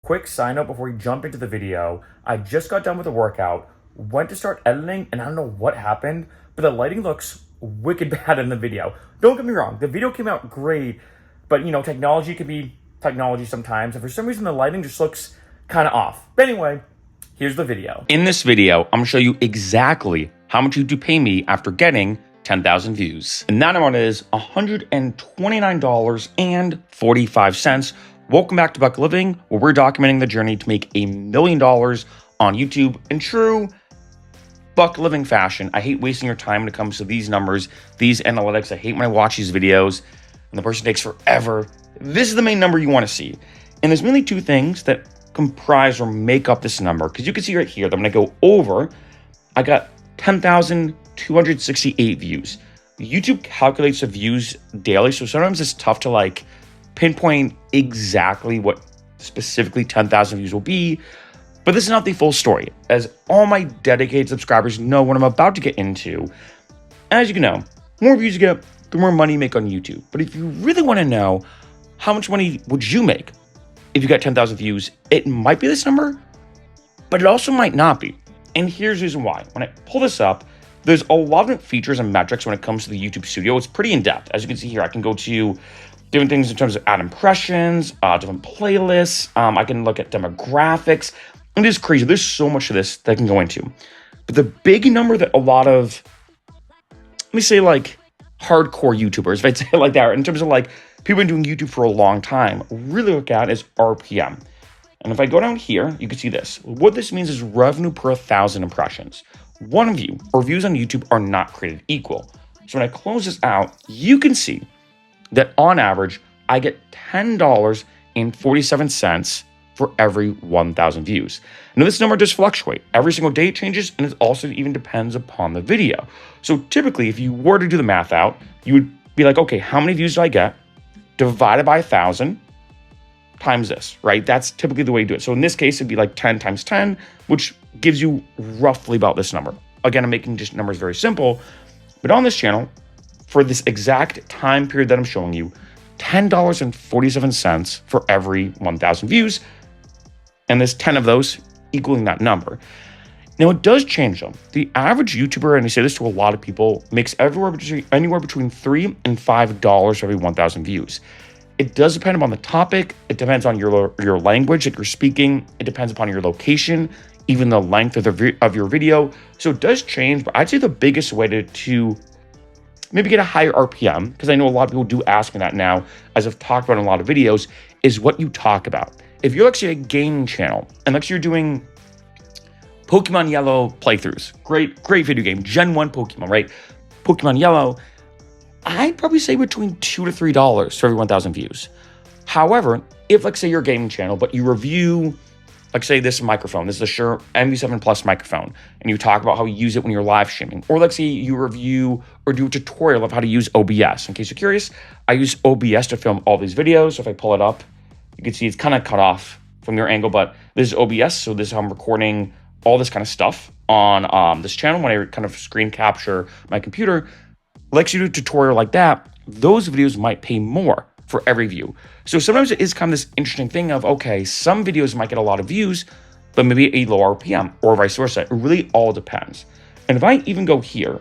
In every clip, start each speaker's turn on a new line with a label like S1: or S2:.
S1: Quick sign up before we jump into the video. I just got done with a workout, went to start editing, and I don't know what happened, but the lighting looks wicked bad in the video. Don't get me wrong, the video came out great, but technology can be technology sometimes, and for some reason the lighting just looks kind of off. But anyway, here's the video.
S2: In this video, I'm gonna show you exactly how much you do pay me after getting 10,000 views. And that amount is $129.45. Welcome back to Buck Living, where we're documenting the journey to make $1 million on YouTube in true Buck Living fashion. I hate wasting your time when it comes to these numbers, these analytics. I hate when I watch these videos and the person takes forever. This is the main number you want to see. And there's mainly two things that comprise or make up this number, because you can see right here that I'm going to go over. I got 10,268 views. YouTube calculates the views daily, so sometimes it's tough to pinpoint exactly what specifically 10,000 views will be. But this is not the full story, as all my dedicated subscribers know what I'm about to get into. As you can know, the more views you get, the more money you make on YouTube. But if you really want to know how much money would you make if you got 10,000 views, it might be this number, but it also might not be. And here's the reason why. When I pull this up, there's a lot of features and metrics when it comes to the YouTube Studio. It's pretty in-depth. As you can see here, I can go to different things in terms of ad impressions, different playlists. I can look at demographics. It is crazy. There's so much of this that I can go into. But the big number that a lot of, let me say hardcore YouTubers, if I'd say it like that, in terms of people been doing YouTube for a long time, really look at is RPM. And if I go down here, you can see this. What this means is revenue per 1,000 impressions. One view or views on YouTube are not created equal. So when I close this out, you can see that on average, I get $10.47 for every 1,000 views. Now this number does fluctuate. Every single day it changes, and it also even depends upon the video. So typically, if you were to do the math out, you would be like, okay, how many views do I get? Divided by 1,000 times this, right? That's typically the way you do it. So in this case, it'd be 10 times 10, which gives you roughly about this number. Again, I'm making just numbers very simple, but on this channel, for this exact time period that I'm showing you, $10.47 for every 1,000 views, and there's 10 of those equaling that number. Now, it does change though. The average YouTuber, and I say this to a lot of people, makes anywhere between $3 and $5 for every 1,000 views. It does depend upon the topic. It depends on your language that you're speaking. It depends upon your location, even the length of your video. So it does change, but I'd say the biggest way to maybe get a higher RPM, because I know a lot of people do ask me that now, as I've talked about in a lot of videos, is what you talk about. If you're a gaming channel, and you're doing Pokemon Yellow playthroughs, great video game, Gen 1 Pokemon, right? Pokemon Yellow, I'd probably say between $2 to $3 for every 1,000 views. However, if say you're a gaming channel, but you review, say this microphone, this is a Shure MV7 Plus microphone, and you talk about how you use it when you're live streaming, or say you review or do a tutorial of how to use OBS. In case you're curious, I use OBS to film all these videos. So if I pull it up, you can see it's kind of cut off from your angle, but this is OBS. So this is how I'm recording all this kind of stuff on this channel. When I kind of screen capture my computer, you do a tutorial like that, those videos might pay more for every view. So sometimes it is kind of this interesting thing of, okay, some videos might get a lot of views, but maybe a low RPM, or vice versa. It really all depends. And if I even go here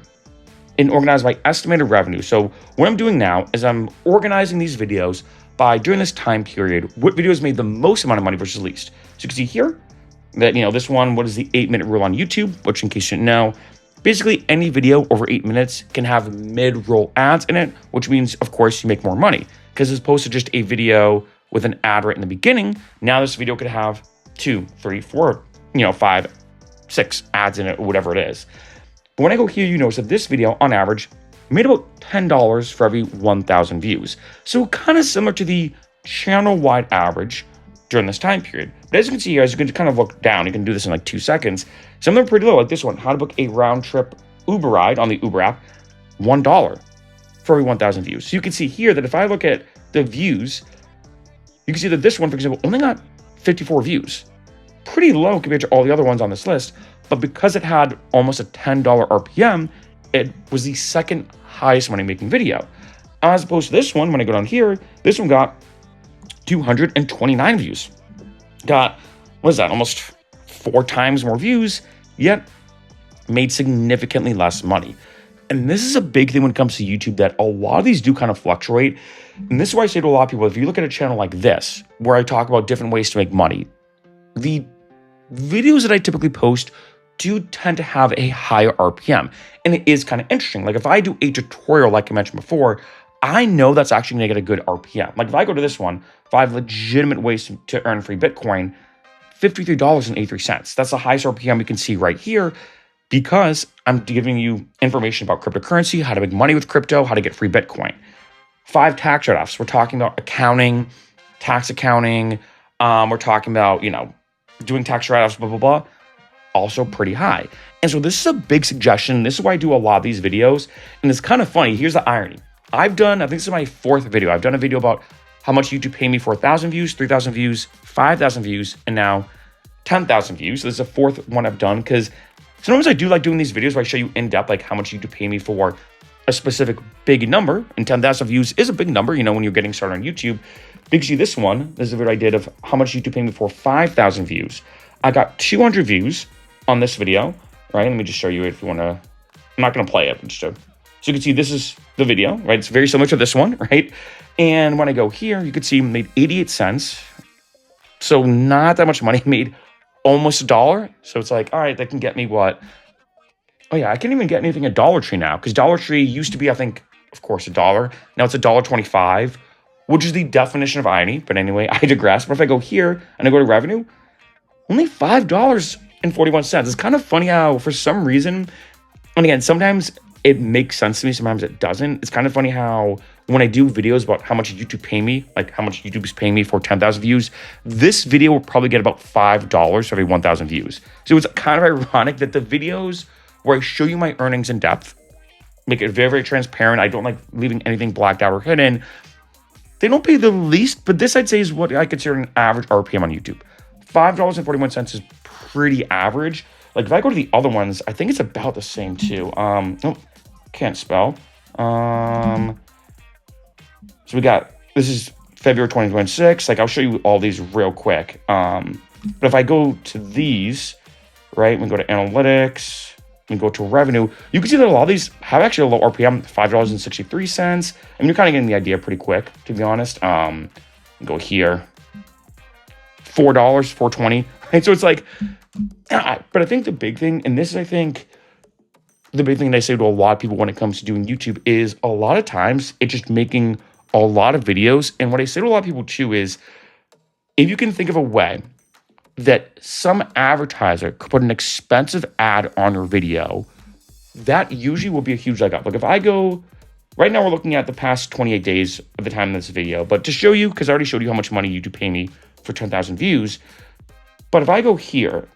S2: and organize by estimated revenue, so what I'm doing now is I'm organizing these videos by, during this time period, what videos made the most amount of money versus least. So you can see here that, this one, what is the 8-minute rule on YouTube, which in case you didn't know, basically any video over 8 minutes can have mid-roll ads in it, which means, of course, you make more money. Because as opposed to just a video with an ad right in the beginning, now this video could have 2, 3, 4, 5, 6 ads in it, or whatever it is. But when I go here, you notice that this video, on average, made about $10 for every 1,000 views. So kind of similar to the channel-wide average during this time period. But as you can see here, as you can kind of look down, you can do this in 2 seconds. Some of them are pretty low, like this one, how to book a round-trip Uber ride on the Uber app, $1 for every 1,000 views. So you can see here that if I look at the views, you can see that this one, for example, only got 54 views. Pretty low compared to all the other ones on this list, but because it had almost a $10 RPM, it was the second highest money making video. As opposed to this one, when I go down here, this one got 229 views. got, what is that, almost 4 times more views, yet made significantly less money. And this is a big thing when it comes to YouTube, that a lot of these do kind of fluctuate. And this is why I say to a lot of people, if you look at a channel like this, where I talk about different ways to make money, the videos that I typically post do tend to have a higher RPM. And it is kind of interesting. Like if I do a tutorial, like I mentioned before, I know that's actually gonna get a good RPM. Like if I go to this one, 5 legitimate ways to earn free Bitcoin, $53.83. That's the highest RPM you can see right here, because I'm giving you information about cryptocurrency, how to make money with crypto, how to get free Bitcoin. 5 tax write-offs. We're talking about accounting, tax accounting. We're talking about, doing tax write-offs, blah, blah, blah. Also pretty high. And so this is a big suggestion. This is why I do a lot of these videos. And it's kind of funny. Here's the irony. I think this is my 4th video. I've done a video about how much YouTube paid me for 1,000 views, 3,000 views, 5,000 views, and now 10,000 views. So this is the 4th one I've done, because sometimes I do like doing these videos where I show you in depth, like how much YouTube pay me for a specific big number. And 10,000 views is a big number, when you're getting started on YouTube. Because see, this is a video I did of how much YouTube paid me for 5,000 views. I got 200 views on this video, right? Let me just show you if you want to. I'm not going to play it, but so you can see this is the video, right? It's very similar to this one, right? And when I go here, you can see made 88 cents. So not that much money, made almost $1. So it's like, all right, that can get me what? Oh yeah, I can't even get anything at Dollar Tree now, because Dollar Tree used to be, I think, of course, $1. Now it's $1.25, which is the definition of irony. But anyway, I digress. But if I go here and I go to revenue, only $5.41. It's kind of funny how, for some reason, and again, sometimes it makes sense to me, sometimes it doesn't. It's kind of funny how when I do videos about how much YouTube pay me, like how much YouTube is paying me for 10,000 views, this video will probably get about $5 for every 1,000 views. So it's kind of ironic that the videos where I show you my earnings in depth, make it very, very transparent, I don't like leaving anything blacked out or hidden, they don't pay the least, but this I'd say is what I consider an average RPM on YouTube. $5.41 is pretty average. Like if I go to the other ones, I think it's about the same too. Can't spell. So we got, this is February 2026. Like I'll show you all these real quick. But if I go to these, right, we go to analytics, we go to revenue, you can see that a lot of these have actually a low RPM, $5.63. I mean, you're kind of getting the idea pretty quick, to be honest. Go here, $4, $4.20. Right? So it's like, but I think the big thing, and this is, I think, the big thing that I say to a lot of people when it comes to doing YouTube is a lot of times it's just making a lot of videos. And what I say to a lot of people too is, if you can think of a way that some advertiser could put an expensive ad on your video, that usually will be a huge leg up. Like if I go, right now we're looking at the past 28 days of the time of this video, but to show you, because I already showed you how much money YouTube pay me for 10,000 views. But if I go here,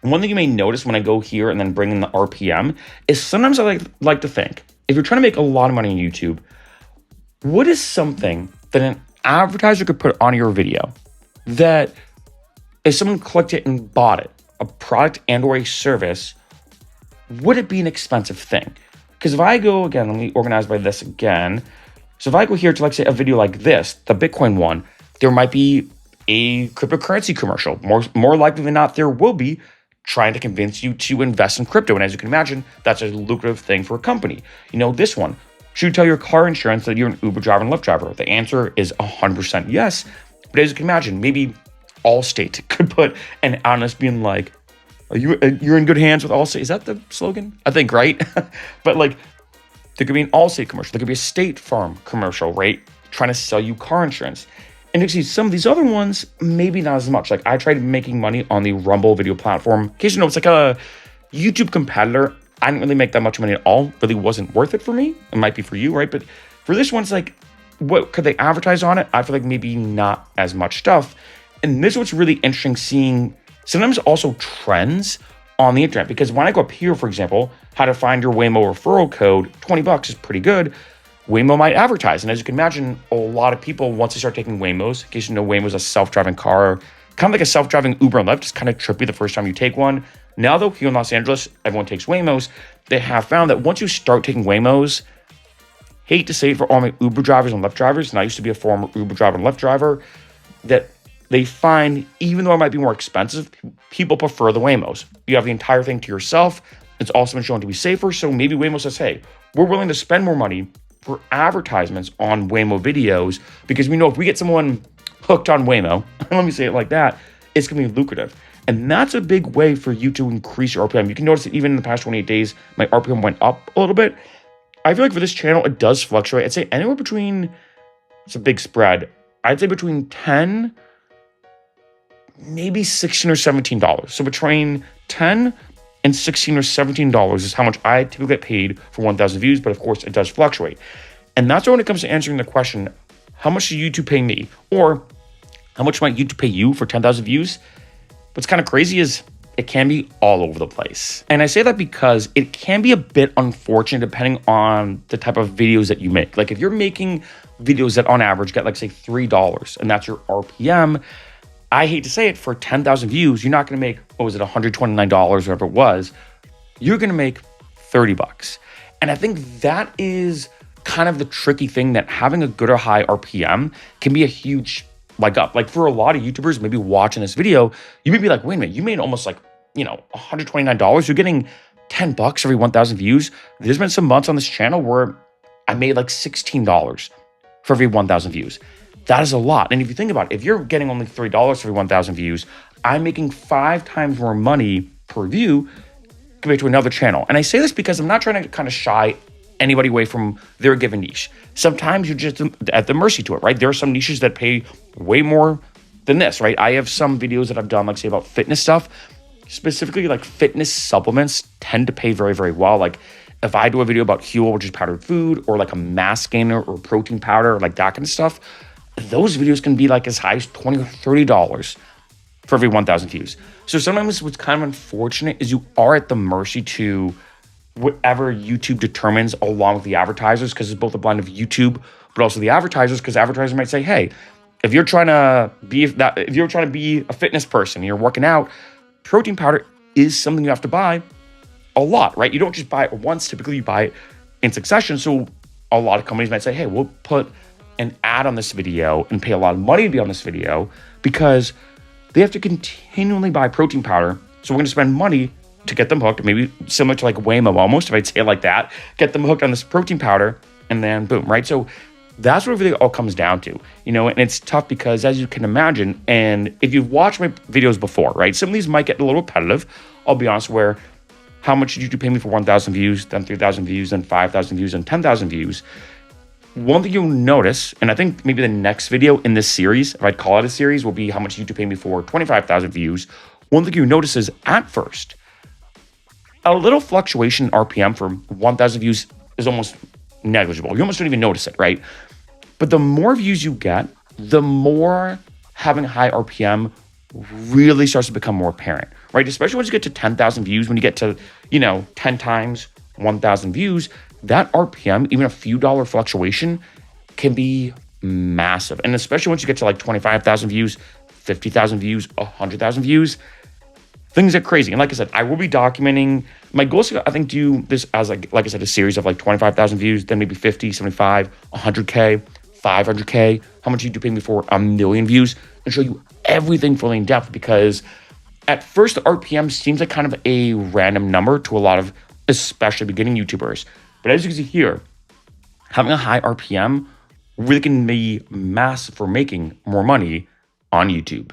S2: one thing you may notice when I go here and then bring in the RPM is sometimes I like to think, if you're trying to make a lot of money on YouTube, what is something that an advertiser could put on your video that if someone clicked it and bought it, a product and or a service, would it be an expensive thing? Because if I go, again, let me organize by this again. So if I go here to, like, say, a video like this, the Bitcoin one, there might be a cryptocurrency commercial. More likely than not, there will be, trying to convince you to invest in crypto. And as you can imagine, that's a lucrative thing for a company. This one, should you tell your car insurance that you're an Uber driver and Lyft driver? The answer is 100% yes. But as you can imagine, maybe Allstate could put an honest being like, you're in good hands with Allstate. Is that the slogan? I think, right? But like, there could be an Allstate commercial. There could be a State Farm commercial, right? Trying to sell you car insurance. And you see some of these other ones, maybe not as much. Like I tried making money on the Rumble video platform. In case you know, it's like a YouTube competitor. I didn't really make that much money at all. Really wasn't worth it for me. It might be for you, right? But for this one, it's like, what could they advertise on it? I feel like maybe not as much stuff. And this is what's really interesting, seeing sometimes also trends on the internet. Because when I go up here, for example, how to find your Waymo referral code, $20 is pretty good. Waymo might advertise. And as you can imagine, a lot of people, once they start taking Waymos, in case you know, Waymo's a self-driving car, kind of like a self-driving Uber and Lyft. It's kind of trippy the first time you take one. Now, though, here in Los Angeles, everyone takes Waymos. They have found that once you start taking Waymos, hate to say it for all my Uber drivers and Lyft drivers, and I used to be a former Uber driver and Lyft driver, that they find, even though it might be more expensive, people prefer the Waymos. You have the entire thing to yourself. It's also been shown to be safer. So maybe Waymo says, hey, we're willing to spend more money for advertisements on Waymo videos because we know if we get someone hooked on Waymo, let me say it like that, it's going to be lucrative. And that's a big way for you to increase your RPM. You can notice that even in the past 28 days, my RPM went up a little bit. I feel like for this channel, it does fluctuate. I'd say anywhere between, it's a big spread, I'd say between 10, maybe $16 or $17. So between 10 and $16 or $17 is how much I typically get paid for 1,000 views, but of course it does fluctuate. And that's why when it comes to answering the question, how much does YouTube pay me? Or how much might YouTube pay you for 10,000 views? What's kind of crazy is it can be all over the place. And I say that because it can be a bit unfortunate depending on the type of videos that you make. Like if you're making videos that on average get like say $3 and that's your RPM, I hate to say it, for 10,000 views, you're not going to make, what was it, $129 or whatever it was. You're going to make $30. And I think that is kind of the tricky thing, that having a good or high RPM can be a huge leg up. Like for a lot of YouTubers, maybe watching this video, you may be like, wait a minute, you made almost like, $129. You're getting $10 every 1,000 views. There's been some months on this channel where I made like $16 for every 1,000 views. That is a lot. And if you think about it, if you're getting only $3 for every 1,000 views, I'm making 5 times more money per view compared to another channel. And I say this because I'm not trying to kind of shy anybody away from their given niche. Sometimes you're just at the mercy to it, right? There are some niches that pay way more than this, right? I have some videos that I've done, like say about fitness stuff, specifically like fitness supplements tend to pay very, very well. Like if I do a video about Huel, which is powdered food, or like a mass gainer or protein powder, like that kind of stuff, those videos can be like as high as $20 or $30 for every 1,000 views. So sometimes what's kind of unfortunate is you are at the mercy to whatever YouTube determines along with the advertisers, because it's both a blend of YouTube, but also the advertisers, because advertisers might say, hey, if you're trying to be a fitness person, you're working out, protein powder is something you have to buy a lot, right? You don't just buy it once. Typically you buy it in succession. So a lot of companies might say, hey, we'll put an ad on this video and pay a lot of money to be on this video because they have to continually buy protein powder. So we're going to spend money to get them hooked, maybe similar to like Waymo almost, if I'd say it like that, get them hooked on this protein powder and then boom, right? So that's what everything all comes down to, and it's tough because as you can imagine, and if you've watched my videos before, right, some of these might get a little repetitive, I'll be honest, where how much did YouTube pay me for 1,000 views, then 3,000 views, then 5,000 views, and 10,000 views? One thing you'll notice, and I think maybe the next video in this series, if I'd call it a series, will be how much YouTube paid me for 25,000 views. One thing you notice is at first, a little fluctuation in RPM for 1,000 views is almost negligible. You almost don't even notice it, right? But the more views you get, the more having high RPM really starts to become more apparent, right? Especially once you get to 10,000 views, when you get to, 10 times 1,000 views, that RPM, even a few dollar fluctuation, can be massive. And especially once you get to like 25,000 views, 50,000 views, 100,000 views, things get crazy. And like I said, I will be documenting. My goal is to, I think, do this as like I said, a series of like 25,000 views, then maybe 50, 75, 100K, 500K, how much YouTube pay me for 1,000,000 views, and show you everything fully in depth, because at first the RPM seems like kind of a random number to a lot of especially beginning YouTubers. But as you can see here, having a high RPM really can be massive for making more money on YouTube.